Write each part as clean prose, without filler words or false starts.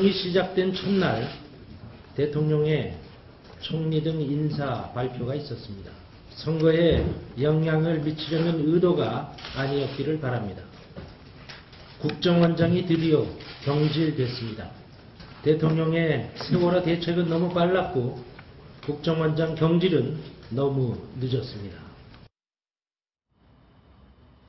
선거운동이 시작된 첫날 대통령의 총리 등 인사 발표가 있었습니다. 선거에 영향을 미치려는 의도가 아니었기를 바랍니다. 국정원장이 드디어 경질됐습니다. 대통령의 세월호 대책은 너무 빨랐고 국정원장 경질은 너무 늦었습니다.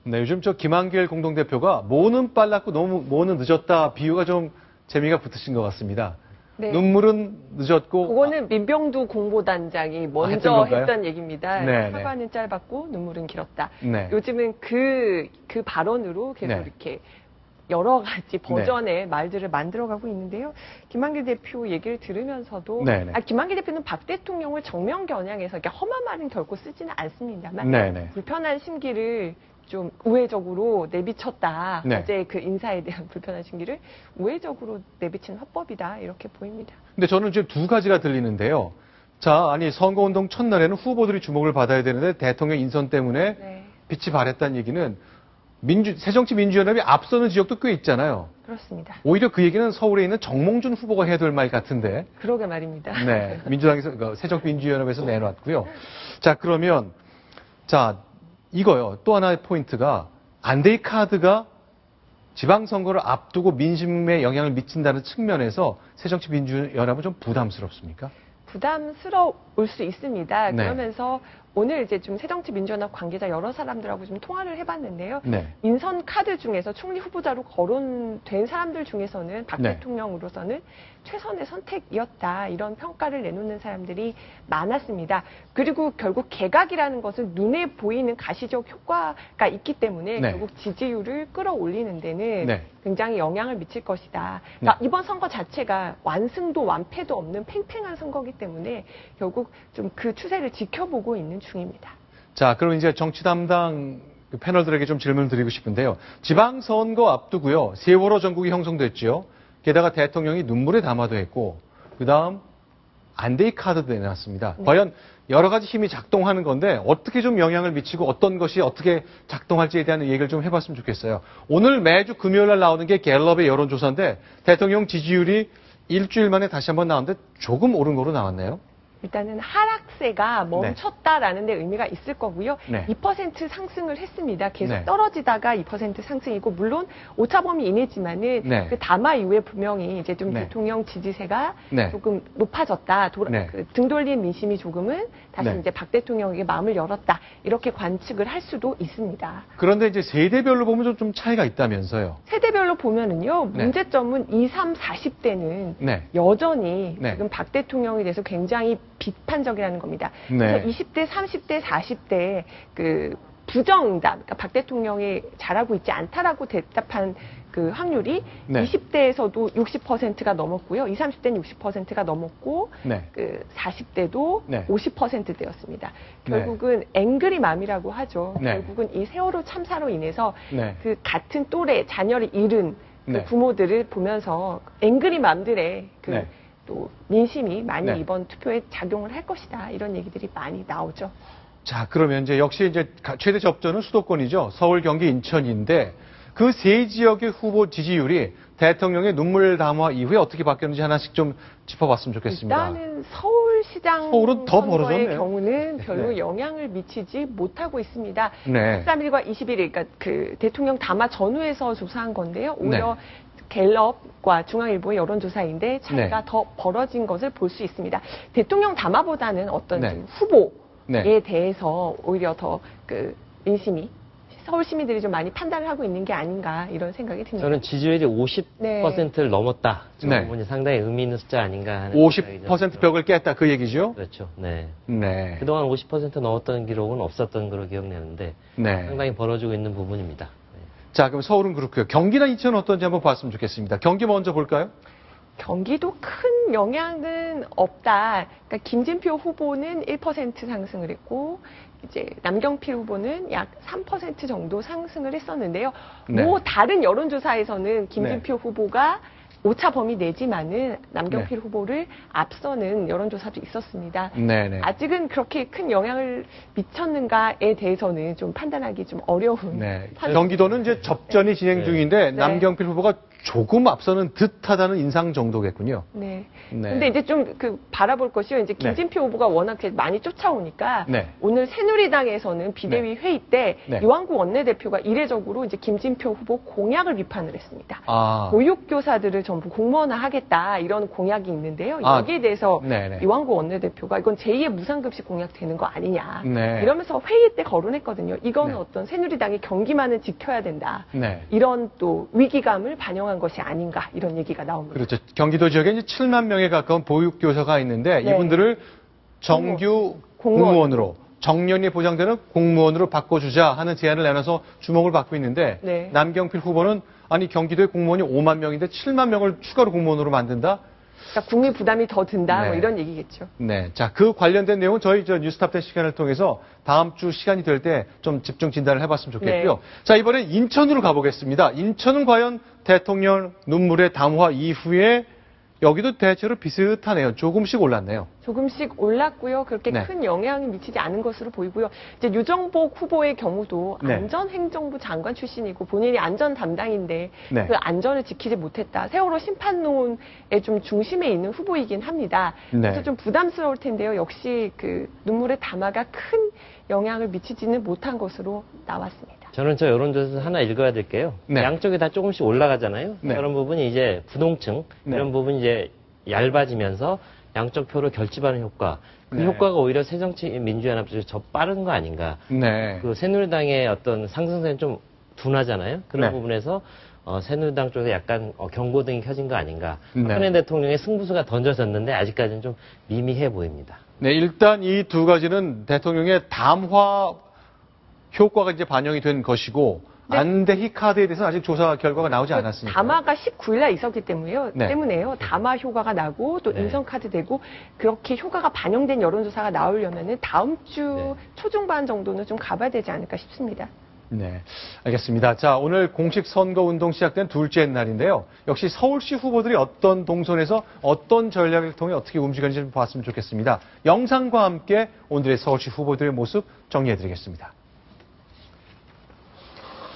네, 요즘 김한길 공동대표가 뭐는 빨랐고 뭐는 늦었다 비유가 좀 재미가 붙으신 것 같습니다. 네. 눈물은 늦었고 그거는 민병두 공보단장이 먼저 했던 얘기입니다. 네, 사과는 짧았고 눈물은 길었다. 네. 요즘은 그 발언으로 계속 네. 이렇게 여러 가지 버전의 말들을 만들어가고 있는데요. 김한길 대표 얘기를 들으면서도 김한길 대표는 박 대통령을 정면 겨냥해서 이렇게 험한 말은 결코 쓰지는 않습니다만 불편한 심기를 좀 우회적으로 내비쳤다. 어제 그 인사에 대한 불편한 심기를 우회적으로 내비친 화법이다. 이렇게 보입니다. 근데 저는 지금 두 가지가 들리는데요. 자, 아니 선거운동 첫날에는 후보들이 주목을 받아야 되는데 대통령 인선 때문에 빛이 발했다는 얘기는 새정치민주연합이 앞서는 지역도 꽤 있잖아요. 그렇습니다. 오히려 그 얘기는 서울에 있는 정몽준 후보가 해야 될 말 같은데. 그러게 말입니다. 네, 민주당에서 새정치민주연합에서 내놨고요. 자, 그러면 이거요. 또 하나의 포인트가 안데이 카드가 지방선거를 앞두고 민심에 영향을 미친다는 측면에서 새정치민주연합은 좀 부담스럽습니까? 부담스러울 수 있습니다. 그러면서 오늘 이제 좀 새정치민주연합 관계자 여러 사람들하고 좀 통화를 해봤는데요. 인선 카드 중에서 총리 후보자로 거론된 사람들 중에서는 박 대통령으로서는 최선의 선택이었다. 이런 평가를 내놓는 사람들이 많았습니다. 그리고 결국 개각이라는 것은 눈에 보이는 가시적 효과가 있기 때문에 결국 지지율을 끌어올리는 데는 굉장히 영향을 미칠 것이다. 그러니까 이번 선거 자체가 완승도 완패도 없는 팽팽한 선거이기 때문에 결국 좀 그 추세를 지켜보고 있는 중입니다. 자, 그럼 이제 정치 담당 패널들에게 좀 질문을 드리고 싶은데요. 지방선거 앞두고요. 세월호 전국이 형성됐죠. 게다가 대통령이 눈물의 담화도 했고 그다음 안데이 카드도 내놨습니다. 과연 여러 가지 힘이 작동하는 건데 어떻게 좀 영향을 미치고 어떤 것이 어떻게 작동할지에 대한 얘기를 좀 해봤으면 좋겠어요. 오늘 매주 금요일 날 나오는 게 갤럽의 여론조사인데 대통령 지지율이 일주일 만에 다시 한번 나왔는데 조금 오른 거로 나왔네요. 일단은 하락세가 멈췄다라는 데 의미가 있을 거고요. 2% 상승을 했습니다. 계속 떨어지다가 2% 상승이고 물론 오차범위 이내지만은 그 담화 이후에 분명히 이제 좀 대통령 지지세가 조금 높아졌다. 등 돌린 민심이 조금은 다시 이제 박 대통령에게 마음을 열었다. 이렇게 관측을 할 수도 있습니다. 그런데 이제 세대별로 보면 좀 차이가 있다면서요. 세대별로 보면은요. 문제점은 20, 30, 40대는 여전히 지금 박 대통령에 대해서 굉장히 비판적이라는 겁니다. 그래서 20대, 30대, 40대 그 부정응답, 그러니까 박 대통령이 잘하고 있지 않다라고 대답한 그 확률이 20대에서도 60%가 넘었고요. 20, 30대는 60%가 넘었고 그 40대도 50%대였습니다. 결국은 앵그리맘이라고 하죠. 결국은 이 세월호 참사로 인해서 그 같은 또래 자녀를 잃은 그 부모들을 보면서 앵그리맘들의 또 민심이 많이 이번 투표에 작용을 할 것이다. 이런 얘기들이 많이 나오죠. 자, 그러면 이제 역시 이제 최대 접전은 수도권이죠. 서울, 경기, 인천인데 그 세 지역의 후보 지지율이 대통령의 눈물 담화 이후에 어떻게 바뀌었는지 하나씩 좀 짚어봤으면 좋겠습니다. 일단은 서울시장 서울은 더 선거의 벌어졌네요. 경우는 별로 영향을 미치지 못하고 있습니다. 네. 13일과 21일, 그러니까 그 대통령 담화 전후에서 조사한 건데요. 오히려 갤럽과 중앙일보의 여론조사인데 차이가 더 벌어진 것을 볼 수 있습니다. 대통령 담화보다는 어떤 좀 후보에 대해서 오히려 더 그 민심이 서울 시민들이 좀 많이 판단을 하고 있는 게 아닌가 이런 생각이 듭니다. 저는 지지율이 50%를 넘었다. 저 부분이 상당히 의미 있는 숫자 아닌가 하는 50% 벽을 깼다 그 얘기죠? 그렇죠. 그동안 50% 넘었던 기록은 없었던 걸로 기억나는데 상당히 벌어지고 있는 부분입니다. 자, 그럼 서울은 그렇고요. 경기나 인천은 어떤지 한번 봤으면 좋겠습니다. 경기 먼저 볼까요? 경기도 큰 영향은 없다. 그러니까 김진표 후보는 1% 상승을 했고 이제 남경필 후보는 약 3% 정도 상승을 했었는데요. 뭐 다른 여론조사에서는 김진표 후보가 오차 범위 내지만은 남경필 후보를 앞서는 여론조사도 있었습니다. 아직은 그렇게 큰 영향을 미쳤는가에 대해서는 좀 판단하기 좀 어려운. 경기도는 이제 접전이 진행 중인데 남경필 후보가 조금 앞서는 듯하다는 인상 정도겠군요. 네. 근데 이제 좀 바라볼 것이요. 이제 김진표 후보가 워낙 많이 쫓아오니까 오늘 새누리당에서는 비대위 회의 때 이완구 원내대표가 이례적으로 이제 김진표 후보 공약을 비판을 했습니다. 보육교사들을 전부 공무원화하겠다 이런 공약이 있는데요. 여기에 대해서 이완구 원내대표가 이건 제2의 무상급식 공약 되는 거 아니냐 이러면서 회의 때 거론했거든요. 이건 어떤 새누리당의 경기만은 지켜야 된다. 이런 또 위기감을 반영한 것이 아닌가 이런 얘기가 나옵니다. 그렇죠. 경기도 지역에 이제 7만 명에 가까운 보육교사가 있는데 이분들을 정규 공무원으로 정년이 보장되는 공무원으로 바꿔주자 하는 제안을 내놔서 주목을 받고 있는데 남경필 후보는 아니 경기도에 공무원이 5만 명인데 7만 명을 추가로 공무원으로 만든다? 그러니까 국민 부담이 더 든다 뭐 이런 얘기겠죠. 네, 자, 그 관련된 내용은 저희 뉴스탑10 시간을 통해서 다음 주 시간이 될 때 좀 집중 진단을 해봤으면 좋겠고요. 자, 이번엔 인천으로 가보겠습니다. 인천은 과연 대통령 눈물의 담화 이후에 여기도 대체로 비슷하네요. 조금씩 올랐네요. 조금씩 올랐고요. 그렇게 큰 영향이 미치지 않은 것으로 보이고요. 이제 유정복 후보의 경우도 안전행정부 장관 출신이고 본인이 안전 담당인데 그 안전을 지키지 못했다. 세월호 심판론의 좀 중심에 있는 후보이긴 합니다. 그래서 좀 부담스러울 텐데요. 역시 그 눈물의 담화가 큰 영향을 미치지는 못한 것으로 나왔습니다. 저는 저 여론조사 하나 읽어야 될게요. 양쪽이 다 조금씩 올라가잖아요. 그런 부분이 이제 부동층, 이런 부분이 이제 얇아지면서 양쪽 표를 결집하는 효과. 그 효과가 오히려 새정치민주연합 쪽에서 더 빠른 거 아닌가. 그 새누리당의 어떤 상승세는 좀 둔하잖아요. 그런 부분에서 새누리당 쪽에 약간 경고등이 켜진 거 아닌가. 박근혜 대통령의 승부수가 던져졌는데 아직까지는 좀 미미해 보입니다. 네, 일단 이 두 가지는 대통령의 담화 효과가 이제 반영이 된 것이고 안대희 카드에 대해서는 아직 조사 결과가 나오지 않았습니다. 담화가 19일날 있었기 때문에요. 담화 효과가 나고 또 인성 카드 되고 그렇게 효과가 반영된 여론조사가 나오려면은 다음 주 초중반 정도는 좀 가봐야 되지 않을까 싶습니다. 네, 알겠습니다. 자, 오늘 공식 선거운동 시작된 둘째 날인데요. 역시 서울시 후보들이 어떤 동선에서 어떤 전략을 통해 어떻게 움직이는지 좀 봤으면 좋겠습니다. 영상과 함께 오늘의 서울시 후보들의 모습 정리해드리겠습니다.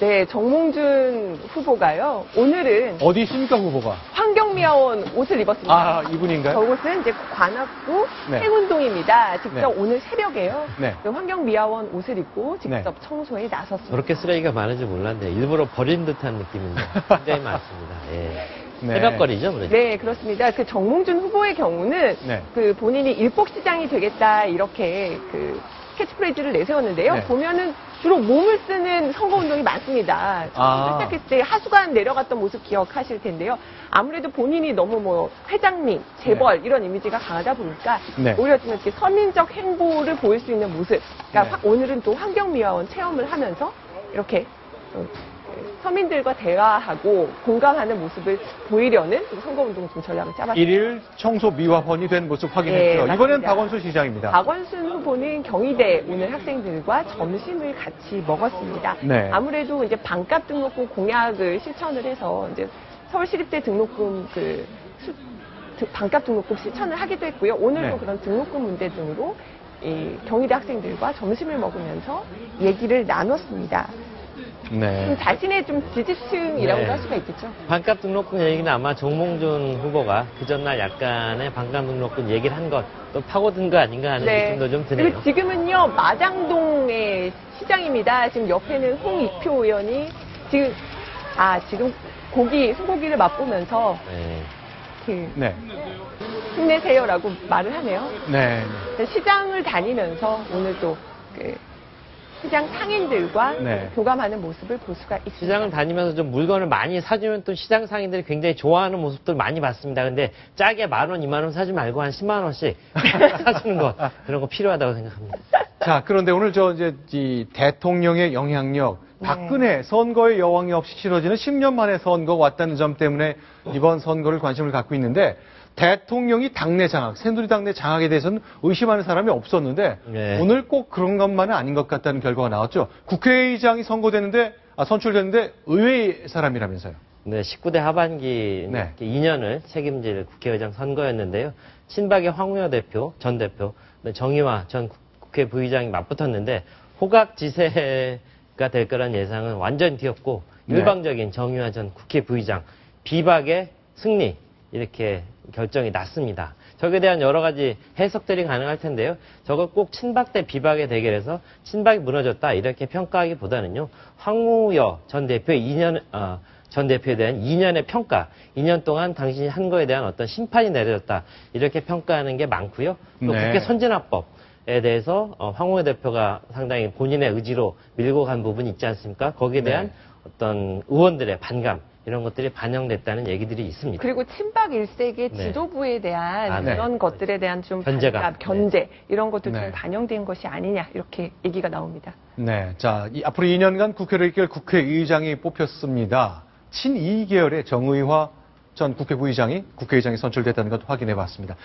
네, 정몽준 후보가요. 오늘은 어디 있습니까, 후보가? 환경미화원 옷을 입었습니다. 아, 이분인가요? 저곳은 이제 관악구 행운동입니다. 직접 오늘 새벽에요. 환경미화원 옷을 입고 직접 청소에 나섰습니다. 저렇게 쓰레기가 많은지 몰랐는데 일부러 버린 듯한 느낌인데 굉장히 많습니다. 새벽거리죠, 그렇죠? 네, 그렇습니다. 그 정몽준 후보의 경우는 그 본인이 일복시장이 되겠다 이렇게 그 캐치프레이즈를 내세웠는데요. 보면은 주로 몸을 쓰는 선거운동이 많습니다. 시작했을 때 하수관 내려갔던 모습 기억하실 텐데요. 아무래도 본인이 너무 뭐 회장님, 재벌 이런 이미지가 강하다 보니까 오히려 좀 이렇게 서민적 행보를 보일 수 있는 모습. 그러니까 오늘은 또 환경미화원 체험을 하면서 이렇게 서민들과 대화하고 공감하는 모습을 보이려는 선거운동 좀 전략을 짜봤습니다. 1일 청소 미화원이 된 모습 확인했고요. 이번엔 박원순 시장입니다. 박원순 후보는 경희대 오늘 학생들과 점심을 같이 먹었습니다. 아무래도 이제 반값 등록금 공약을 실천을 해서 이제 서울시립대 등록금 반값 등록금 실천을 하기도 했고요. 오늘도 그런 등록금 문제 등으로 이 경희대 학생들과 점심을 먹으면서 얘기를 나눴습니다. 자신의 좀 지지층이라고 할 수가 있겠죠. 반값 등록금 얘기는 아마 정몽준 후보가 그 전날 약간의 반값 등록금 얘기를 한 것 또 파고든 거 아닌가 하는 느낌도 좀 드네요. 그리고 지금은요 마장동의 시장입니다. 지금 옆에는 홍익표 의원이 지금 소고기를 맛보면서 힘내세요라고 말을 하네요. 시장을 다니면서 오늘 또 시장 상인들과 교감하는 모습을 볼 수가 있습니다. 시장을 다니면서 좀 물건을 많이 사주면 또 시장 상인들이 굉장히 좋아하는 모습들 많이 봤습니다. 근데 짜게 10,000원, 20,000원 사지 말고 한 10만 원씩 사주는 것 그런 거 필요하다고 생각합니다. 자, 그런데 오늘 이 대통령의 영향력, 박근혜 선거의 여왕이 없이 치러지는 10년 만에 선거가 왔다는 점 때문에 이번 선거를 관심을 갖고 있는데 대통령이 당내 장악, 새누리당 내 장악에 대해서는 의심하는 사람이 없었는데 오늘 꼭 그런 것만은 아닌 것 같다는 결과가 나왔죠. 국회의장이 선출됐는데 의외의 사람이라면서요. 네, 19대 하반기 2년을 책임질 국회의장 선거였는데요. 친박의 황우여 전 대표, 정의화 전 국회 부의장이 맞붙었는데 호각지세가 될 거란 예상은 완전히 뒤였고 일방적인 정의화 전 국회 부의장 비박의 승리 이렇게 결정이 났습니다. 저에 대한 여러 가지 해석들이 가능할 텐데요. 저걸 꼭 친박 대 비박의 대결에서 친박이 무너졌다 이렇게 평가하기보다는요. 황우여 전 대표의 전 대표에 대한 2년의 평가, 2년 동안 당신이 한 거에 대한 어떤 심판이 내려졌다 이렇게 평가하는 게 많고요. 또 국회 선진화법에 대해서 황우여 대표가 상당히 본인의 의지로 밀고 간 부분이 있지 않습니까? 거기에 대한 어떤 의원들의 반감 이런 것들이 반영됐다는 얘기들이 있습니다. 그리고 친박 일색의 지도부에 대한 이런 것들에 대한 좀 견제감, 견제 이런 것도 좀 반영된 것이 아니냐 이렇게 얘기가 나옵니다. 네, 자 앞으로 2년간 국회를 이끌 국회의장이 뽑혔습니다. 친이 계열의 정의화 전 국회의장이 선출됐다는 것 확인해봤습니다.